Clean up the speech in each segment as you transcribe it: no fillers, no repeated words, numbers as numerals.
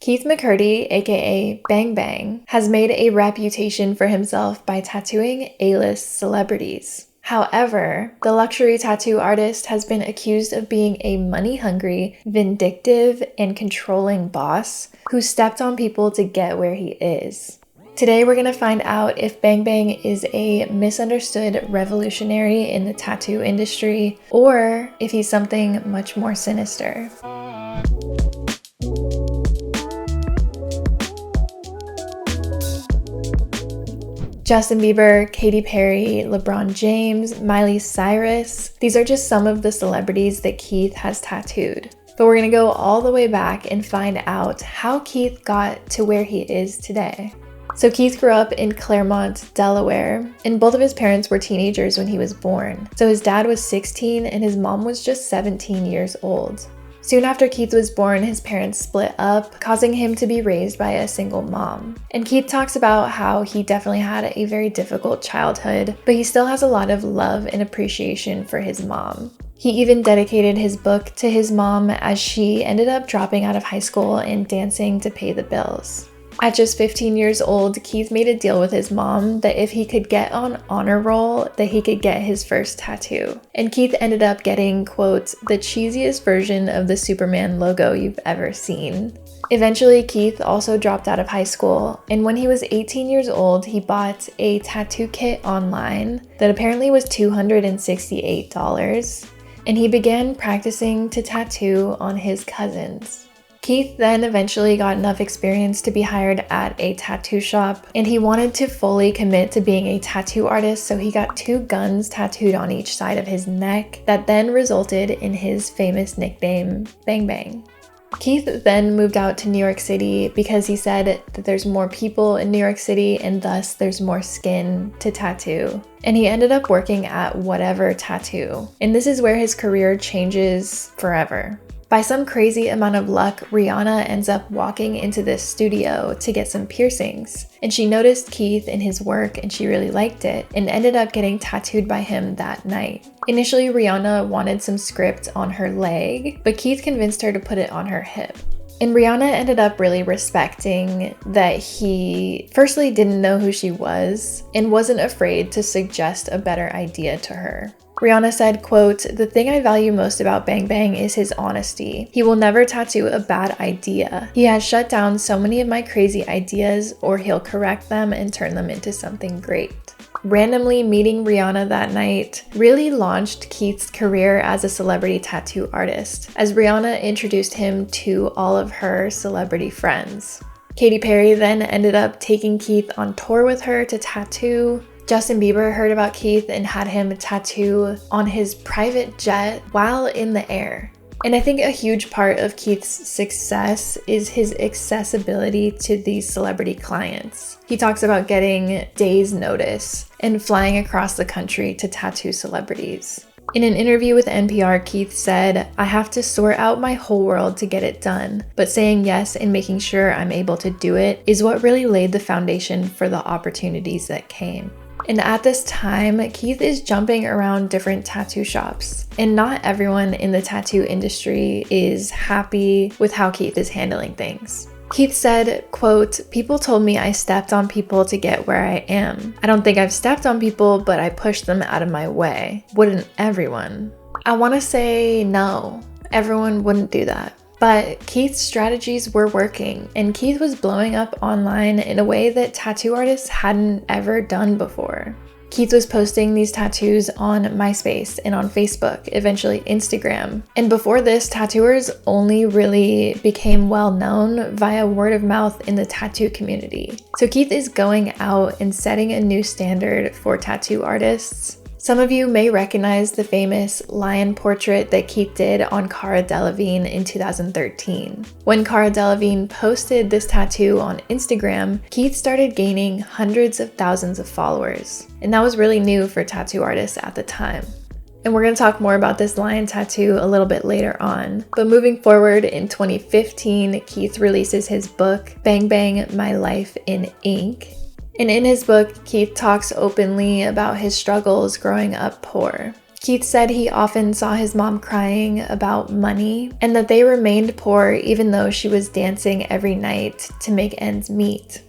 Keith Mccurdy, aka Bang Bang, has made a reputation for himself by tattooing A-list celebrities. However, the luxury tattoo artist has been accused of being a money-hungry, vindictive, and controlling boss who stepped on people to get where he is. Today we're going to find out if Bang Bang is a misunderstood revolutionary in the tattoo industry, or if he's something much more sinister. Justin Bieber, Katy Perry, LeBron James, Miley Cyrus. These are just some of the celebrities that Keith has tattooed. But we're gonna go all the way back and find out how Keith got to where he is today. So Keith grew up in Claremont, Delaware, and both of his parents were teenagers when he was born. So his dad was 16 and his mom was just 17 years old. Soon after Keith was born, his parents split up, causing him to be raised by a single mom. And Keith talks about how he definitely had a very difficult childhood, but he still has a lot of love and appreciation for his mom. He even dedicated his book to his mom as she ended up dropping out of high school and dancing to pay the bills. At just 15 years old, Keith made a deal with his mom that if he could get on honor roll, that he could get his first tattoo. And Keith ended up getting, quote, the cheesiest version of the Superman logo you've ever seen. Eventually, Keith also dropped out of high school, and when he was 18 years old, he bought a tattoo kit online that apparently was $268, and he began practicing to tattoo on his cousins. Keith then eventually got enough experience to be hired at a tattoo shop, and he wanted to fully commit to being a tattoo artist, so he got 2 guns tattooed on each side of his neck that then resulted in his famous nickname, Bang Bang. Keith then moved out to New York City because he said that there's more people in New York City and thus there's more skin to tattoo. And he ended up working at Whatever Tattoo, and this is where his career changes forever. By some crazy amount of luck, Rihanna ends up walking into this studio to get some piercings, and she noticed Keith in his work and she really liked it and ended up getting tattooed by him that night. Initially, Rihanna wanted some script on her leg, but Keith convinced her to put it on her hip. And Rihanna ended up really respecting that he firstly didn't know who she was and wasn't afraid to suggest a better idea to her. Rihanna said, quote, the thing I value most about Bang Bang is his honesty. He will never tattoo a bad idea. He has shut down so many of my crazy ideas, or he'll correct them and turn them into something great. Randomly meeting Rihanna that night really launched Keith's career as a celebrity tattoo artist, as Rihanna introduced him to all of her celebrity friends. Katy Perry then ended up taking Keith on tour with her to tattoo. Justin Bieber heard about Keith and had him tattoo on his private jet while in the air. And I think a huge part of Keith's success is his accessibility to these celebrity clients. He talks about getting days' notice and flying across the country to tattoo celebrities. In an interview with NPR, Keith said, I have to sort out my whole world to get it done, but saying yes and making sure I'm able to do it is what really laid the foundation for the opportunities that came. And at this time, Keith is jumping around different tattoo shops, and not everyone in the tattoo industry is happy with how Keith is handling things. Keith said, quote, people told me I stepped on people to get where I am. I don't think I've stepped on people, but I pushed them out of my way. Wouldn't everyone? I want to say no, everyone wouldn't do that. But Keith's strategies were working, and Keith was blowing up online in a way that tattoo artists hadn't ever done before. Keith was posting these tattoos on MySpace and on Facebook, eventually Instagram. And before this, tattooers only really became well known via word of mouth in the tattoo community. So Keith is going out and setting a new standard for tattoo artists. Some of you may recognize the famous lion portrait that Keith did on Cara Delevingne in 2013. When Cara Delevingne posted this tattoo on Instagram, Keith started gaining hundreds of thousands of followers. And that was really new for tattoo artists at the time. And we're going to talk more about this lion tattoo a little bit later on. But moving forward, in 2015, Keith releases his book, Bang Bang, My Life in Ink. And in his book, Keith talks openly about his struggles growing up poor. Keith said he often saw his mom crying about money and that they remained poor even though she was dancing every night to make ends meet.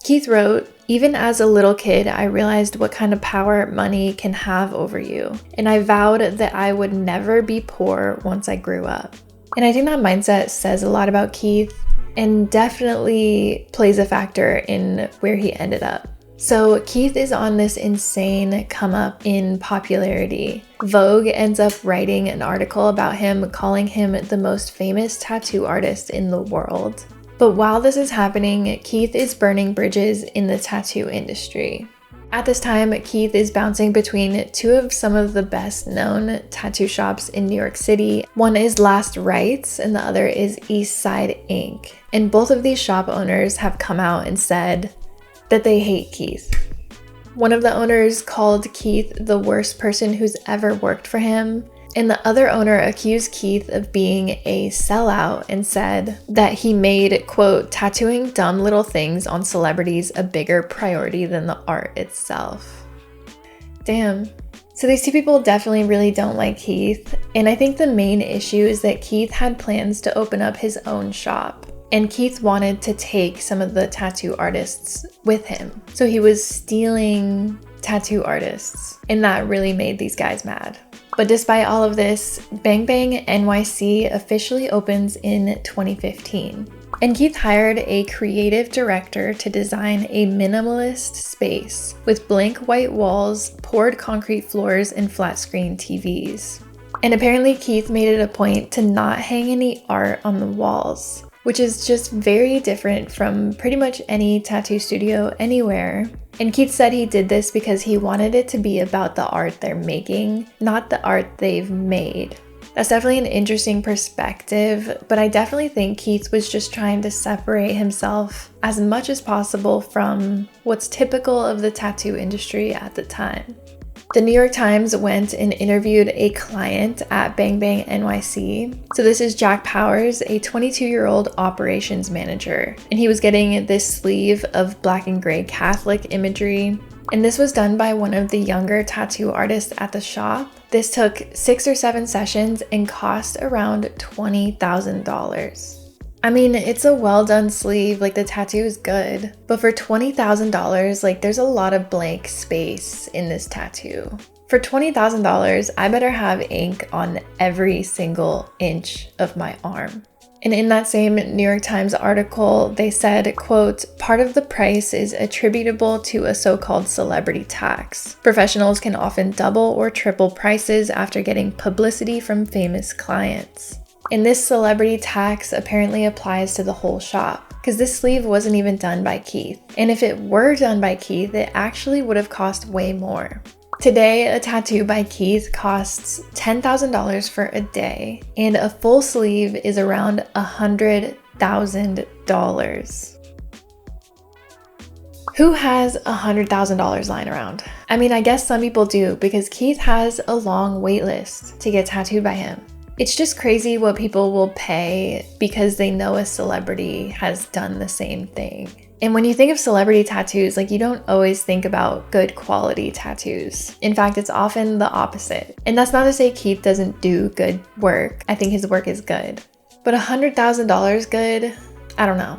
Keith wrote, "Even as a little kid, I realized what kind of power money can have over you, and I vowed that I would never be poor once I grew up." And I think that mindset says a lot about Keith and definitely plays a factor in where he ended up. So Keith is on this insane come up in popularity. Vogue ends up writing an article about him, calling him the most famous tattoo artist in the world. But while this is happening, Keith is burning bridges in the tattoo industry. At this time, Keith is bouncing between two of some of the best known tattoo shops in New York City. One is Last Rites and the other is East Side Ink. And both of these shop owners have come out and said that they hate Keith. One of the owners called Keith the worst person who's ever worked for him. And the other owner accused Keith of being a sellout and said that he made, quote, tattooing dumb little things on celebrities a bigger priority than the art itself. Damn. So these two people definitely really don't like Keith. And I think the main issue is that Keith had plans to open up his own shop. And Keith wanted to take some of the tattoo artists with him. So he was stealing tattoo artists. And that really made these guys mad. But despite all of this, Bang Bang NYC officially opens in 2015. And Keith hired a creative director to design a minimalist space with blank white walls, poured concrete floors, and flat screen TVs. And apparently Keith made it a point to not hang any art on the walls, which is just very different from pretty much any tattoo studio anywhere. And Keith said he did this because he wanted it to be about the art they're making, not the art they've made. That's definitely an interesting perspective, but I definitely think Keith was just trying to separate himself as much as possible from what's typical of the tattoo industry at the time. The New York Times went and interviewed a client at Bang Bang NYC. So this is Jack Powers, a 22-year-old operations manager, and he was getting this sleeve of black and gray Catholic imagery. And this was done by one of the younger tattoo artists at the shop. This took 6 or 7 sessions and cost around $20,000. I mean, it's a well done sleeve, like the tattoo is good, but for $20,000, like there's a lot of blank space in this tattoo. For $20,000, I better have ink on every single inch of my arm. And in that same New York Times article, they said, quote, part of the price is attributable to a so-called celebrity tax. Professionals can often double or triple prices after getting publicity from famous clients. And this celebrity tax apparently applies to the whole shop, because this sleeve wasn't even done by Keith. And if it were done by Keith, it actually would have cost way more. Today, a tattoo by Keith costs $10,000 for a day, and a full sleeve is around $100,000. Who has $100,000 lying around? I mean, I guess some people do, because Keith has a long wait list to get tattooed by him. It's just crazy what people will pay because they know a celebrity has done the same thing. And when you think of celebrity tattoos, like you don't always think about good quality tattoos. In fact, it's often the opposite. And that's not to say Keith doesn't do good work. I think his work is good. But $100,000 good? I don't know.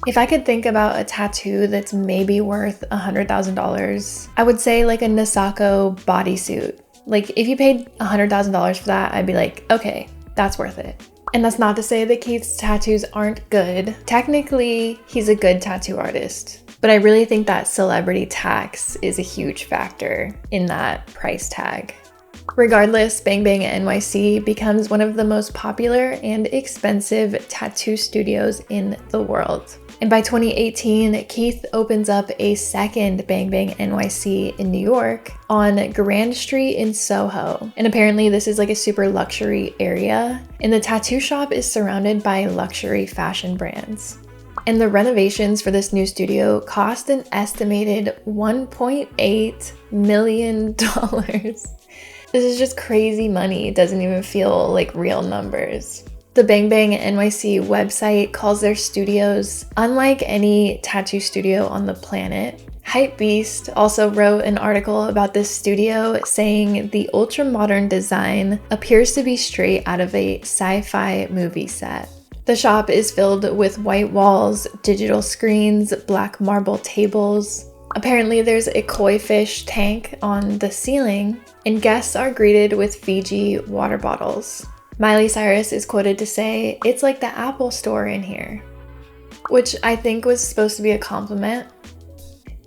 If I could think about a tattoo that's maybe worth $100,000, I would say like a Nisako bodysuit. Like if you paid $100,000 for that, I'd be like, okay, that's worth it. And that's not to say that Keith's tattoos aren't good. Technically, he's a good tattoo artist, but I really think that celebrity tax is a huge factor in that price tag. Regardless, Bang Bang NYC becomes one of the most popular and expensive tattoo studios in the world. And by 2018, Keith opens up a second Bang Bang NYC in New York on Grand Street in Soho. And apparently this is like a super luxury area. And the tattoo shop is surrounded by luxury fashion brands. And the renovations for this new studio cost an estimated $1.8 million. This is just crazy money. It doesn't even feel like real numbers. The Bang Bang NYC website calls their studios unlike any tattoo studio on the planet. Hypebeast also wrote an article about this studio saying the ultra-modern design appears to be straight out of a sci-fi movie set. The shop is filled with white walls, digital screens, black marble tables. Apparently there's a koi fish tank on the ceiling, and guests are greeted with Fiji water bottles. Miley Cyrus is quoted to say, "It's like the Apple store in here," which I think was supposed to be a compliment.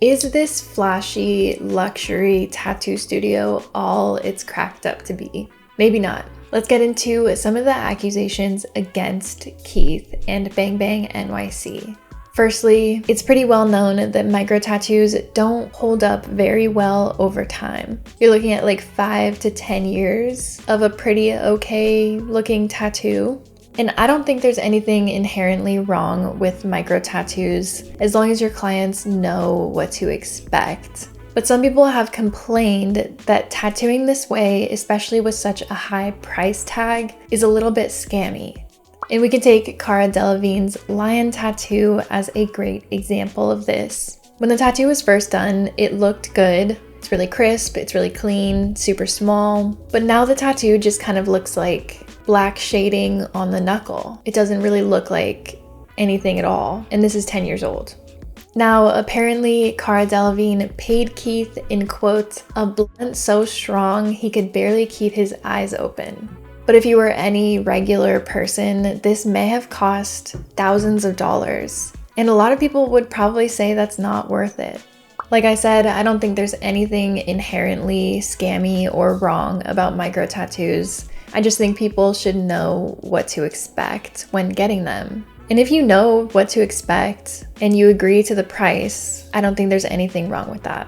Is this flashy luxury tattoo studio all it's cracked up to be? Maybe not. Let's get into some of the accusations against Keith and Bang Bang NYC. Firstly, it's pretty well known that micro tattoos don't hold up very well over time. You're looking at like 5 to 10 years of a pretty okay looking tattoo. And I don't think there's anything inherently wrong with micro tattoos as long as your clients know what to expect. But some people have complained that tattooing this way, especially with such a high price tag, is a little bit scammy. And we can take Cara Delevingne's lion tattoo as a great example of this. When the tattoo was first done, it looked good. It's really crisp, it's really clean, super small. But now the tattoo just kind of looks like black shading on the knuckle. It doesn't really look like anything at all, and this is 10 years old. Now, apparently, Cara Delevingne paid Keith, in quotes, "a blunt so strong he could barely keep his eyes open." But if you were any regular person, this may have cost thousands of dollars. And a lot of people would probably say that's not worth it. Like I said, I don't think there's anything inherently scammy or wrong about micro tattoos. I just think people should know what to expect when getting them. And if you know what to expect and you agree to the price, I don't think there's anything wrong with that.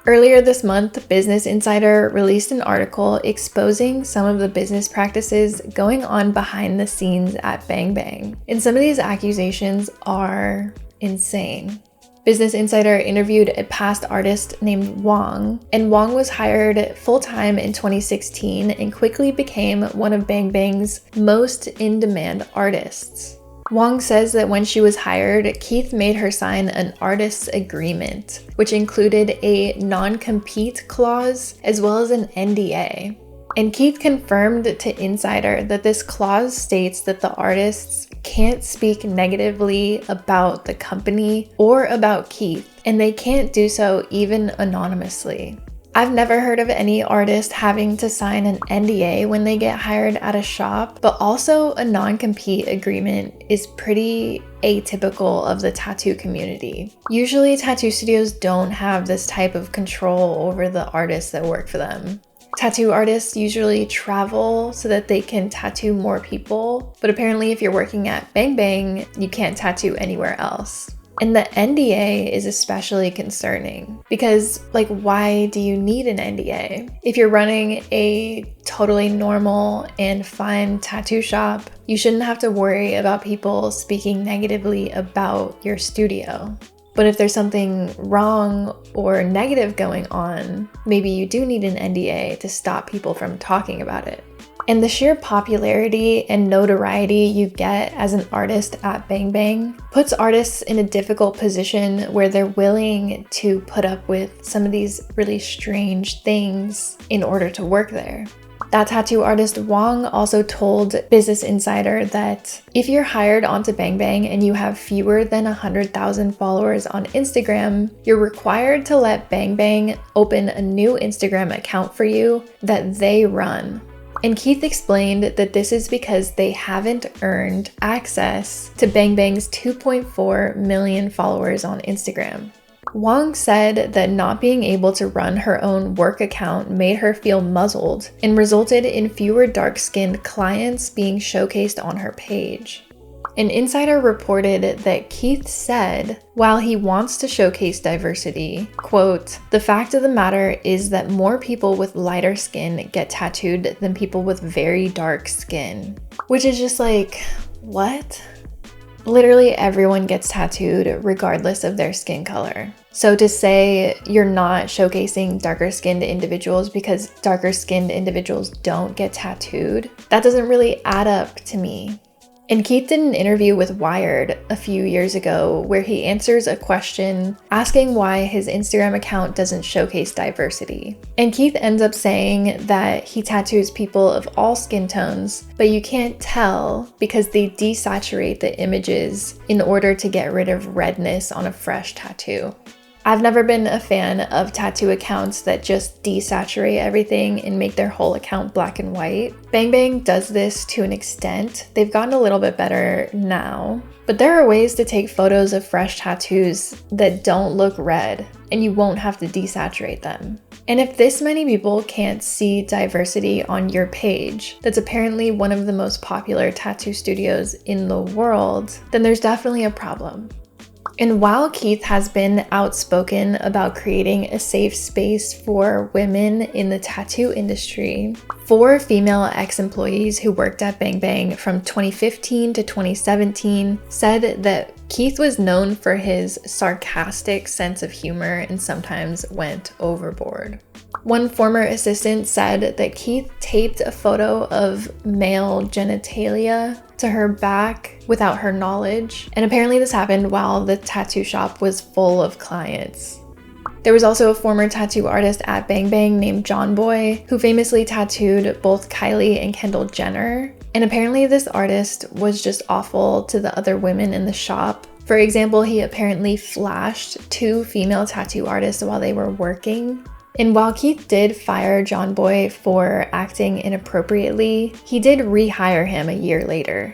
Earlier this month, Business Insider released an article exposing some of the business practices going on behind the scenes at Bang Bang. And some of these accusations are insane. Business Insider interviewed a past artist named Wong, and Wong was hired full-time in 2016 and quickly became one of Bang Bang's most in-demand artists. Wong says that when she was hired, Keith made her sign an artist's agreement, which included a non-compete clause as well as an NDA. And Keith confirmed to Insider that this clause states that the artists can't speak negatively about the company or about Keith, and they can't do so even anonymously. I've never heard of any artist having to sign an NDA when they get hired at a shop, but also a non-compete agreement is pretty atypical of the tattoo community. Usually tattoo studios don't have this type of control over the artists that work for them. Tattoo artists usually travel so that they can tattoo more people, but apparently if you're working at Bang Bang, you can't tattoo anywhere else. And the NDA is especially concerning because, like, why do you need an NDA? If you're running a totally normal and fine tattoo shop, you shouldn't have to worry about people speaking negatively about your studio. But if there's something wrong or negative going on, maybe you do need an NDA to stop people from talking about it. And the sheer popularity and notoriety you get as an artist at Bang Bang puts artists in a difficult position where they're willing to put up with some of these really strange things in order to work there. That tattoo artist Wong also told Business Insider that if you're hired onto Bang Bang and you have fewer than 100,000 followers on Instagram, you're required to let Bang Bang open a new Instagram account for you that they run. And Keith explained that this is because they haven't earned access to Bang Bang's 2.4 million followers on Instagram. Wong said that not being able to run her own work account made her feel muzzled and resulted in fewer dark-skinned clients being showcased on her page. An insider reported that Keith said, while he wants to showcase diversity, quote, "The fact of the matter is that more people with lighter skin get tattooed than people with very dark skin." Which is just like, what? Literally everyone gets tattooed regardless of their skin color. So to say you're not showcasing darker skinned individuals because darker skinned individuals don't get tattooed, that doesn't really add up to me. And Keith did an interview with Wired a few years ago where he answers a question asking why his Instagram account doesn't showcase diversity. And Keith ends up saying that he tattoos people of all skin tones, but you can't tell because they desaturate the images in order to get rid of redness on a fresh tattoo. I've never been a fan of tattoo accounts that just desaturate everything and make their whole account black and white. Bang Bang does this to an extent. They've gotten a little bit better now. But there are ways to take photos of fresh tattoos that don't look red, and you won't have to desaturate them. And if this many people can't see diversity on your page, that's apparently one of the most popular tattoo studios in the world, then there's definitely a problem. And while Keith has been outspoken about creating a safe space for women in the tattoo industry, 4 female ex-employees who worked at Bang Bang from 2015 to 2017 said that Keith was known for his sarcastic sense of humor and sometimes went overboard. One former assistant said that Keith taped a photo of male genitalia to her back without her knowledge, and apparently this happened while the tattoo shop was full of clients. There was also a former tattoo artist at Bang Bang named John Boy who famously tattooed both Kylie and Kendall Jenner, and apparently this artist was just awful to the other women in the shop. For example, he apparently flashed 2 female tattoo artists while they were working. And while Keith did fire John Boy for acting inappropriately, he did rehire him a year later.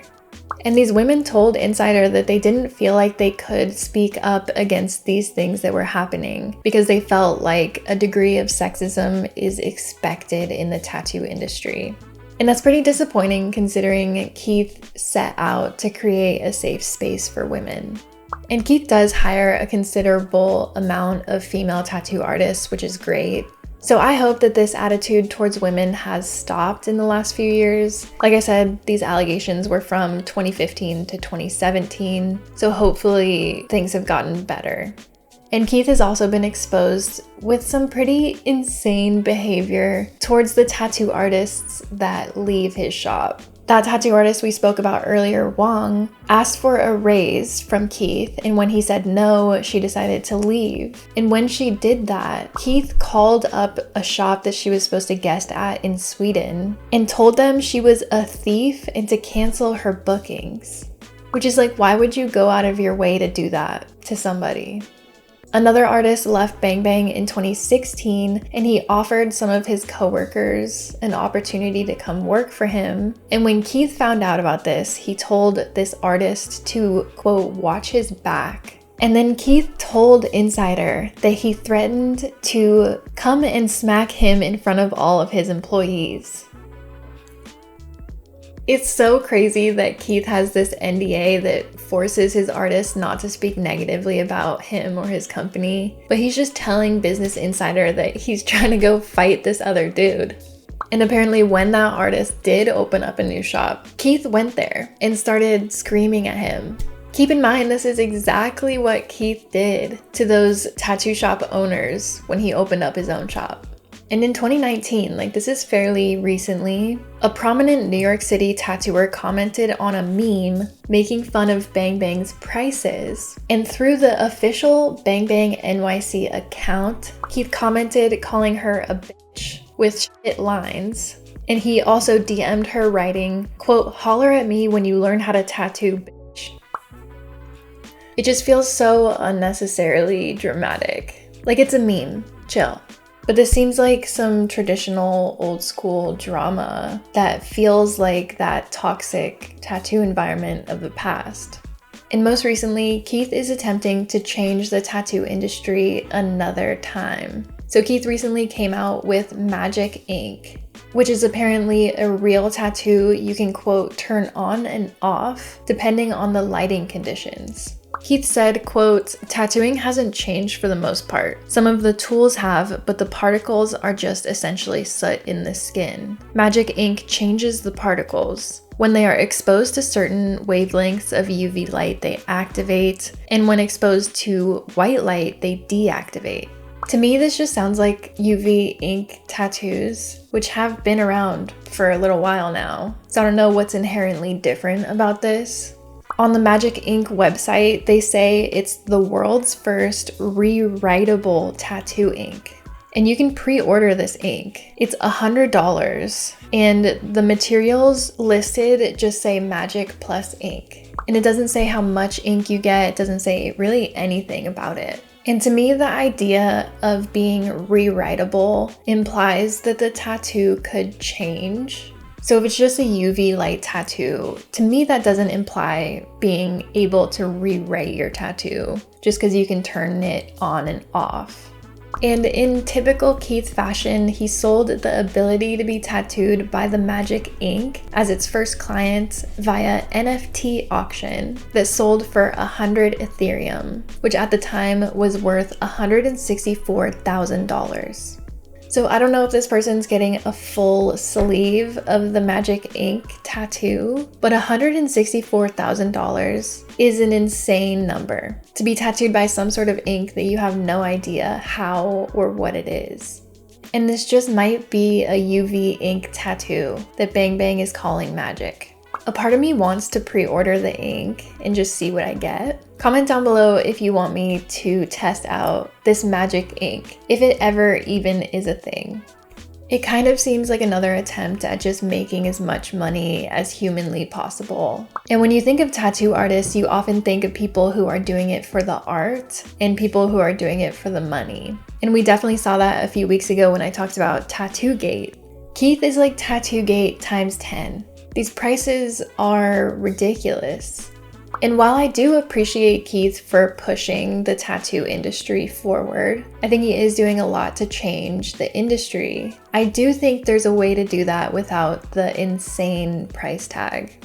And these women told Insider that they didn't feel like they could speak up against these things that were happening because they felt like a degree of sexism is expected in the tattoo industry. And that's pretty disappointing considering Keith set out to create a safe space for women. And Keith does hire a considerable amount of female tattoo artists, which is great. So I hope that this attitude towards women has stopped in the last few years. Like I said, these allegations were from 2015 to 2017, so hopefully things have gotten better. And Keith has also been exposed with some pretty insane behavior towards the tattoo artists that leave his shop. That tattoo artist we spoke about earlier, Wong, asked for a raise from Keith, and when he said no, she decided to leave. And when she did that, Keith called up a shop that she was supposed to guest at in Sweden and told them she was a thief and to cancel her bookings. Which is like, why would you go out of your way to do that to somebody? Another artist left Bang Bang in 2016 and he offered some of his coworkers an opportunity to come work for him. And when Keith found out about this, he told this artist to, quote, watch his back. And then Keith told Insider that he threatened to come and smack him in front of all of his employees. It's so crazy that Keith has this NDA that forces his artists not to speak negatively about him or his company, but he's just telling Business Insider that he's trying to go fight this other dude. And apparently when that artist did open up a new shop, Keith went there and started screaming at him. Keep in mind, this is exactly what Keith did to those tattoo shop owners when he opened up his own shop. And in 2019, like this is fairly recently, a prominent New York City tattooer commented on a meme making fun of Bang Bang's prices. And through the official Bang Bang NYC account, Keith commented calling her a bitch with shit lines. And he also DM'd her writing, quote, holler at me when you learn how to tattoo, bitch. It just feels so unnecessarily dramatic. Like it's a meme, chill. But this seems like some traditional old school drama that feels like that toxic tattoo environment of the past. And most recently, Keith is attempting to change the tattoo industry another time. So Keith recently came out with Magic Ink, which is apparently a real tattoo you can, quote, turn on and off depending on the lighting conditions. Keith said, quote, tattooing hasn't changed for the most part. Some of the tools have, but the particles are just essentially soot in the skin. Magic Ink changes the particles. When they are exposed to certain wavelengths of UV light, they activate, and when exposed to white light, they deactivate. To me, this just sounds like UV ink tattoos, which have been around for a little while now. So I don't know what's inherently different about this. On the Magic Ink website, they say it's the world's first rewritable tattoo ink. And you can pre-order this ink. It's $100, and the materials listed just say magic plus ink. And it doesn't say how much ink you get, it doesn't say really anything about it. And to me, the idea of being rewritable implies that the tattoo could change. So if it's just a UV light tattoo, to me that doesn't imply being able to rewrite your tattoo just because you can turn it on and off. And in typical Keith fashion, he sold the ability to be tattooed by the Magic Ink as its first client via NFT auction that sold for 100 Ethereum, which at the time was worth $164,000. So I don't know if this person's getting a full sleeve of the Magic Ink tattoo, but $164,000 is an insane number to be tattooed by some sort of ink that you have no idea how or what it is. And this just might be a UV ink tattoo that Bang Bang is calling magic. A part of me wants to pre-order the ink and just see what I get. Comment down below if you want me to test out this Magic Ink, if it ever even is a thing. It kind of seems like another attempt at just making as much money as humanly possible. And when you think of tattoo artists, you often think of people who are doing it for the art and people who are doing it for the money. And we definitely saw that a few weeks ago when I talked about Tattoo-gate. Keith is like Tattoo-gate times 10. These prices are ridiculous. And while I do appreciate Keith for pushing the tattoo industry forward, I think he is doing a lot to change the industry. I do think there's a way to do that without the insane price tag.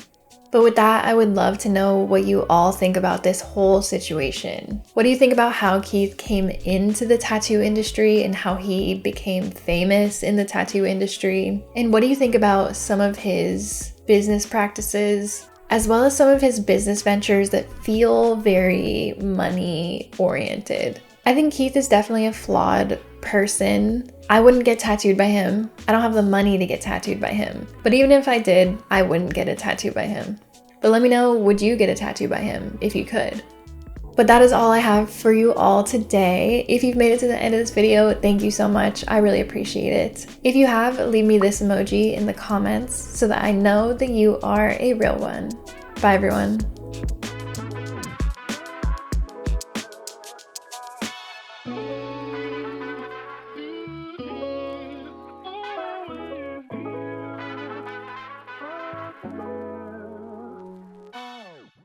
But with that, I would love to know what you all think about this whole situation. What do you think about how Keith came into the tattoo industry and how he became famous in the tattoo industry? And what do you think about some of his business practices, as well as some of his business ventures that feel very money oriented? I think Keith is definitely a flawed person. I wouldn't get tattooed by him. I don't have the money to get tattooed by him. But even if I did, I wouldn't get a tattoo by him. But let me know, would you get a tattoo by him if you could? But that is all I have for you all today. If you've made it to the end of this video, thank you so much. I really appreciate it. If you have, leave me this emoji in the comments so that I know that you are a real one. Bye everyone.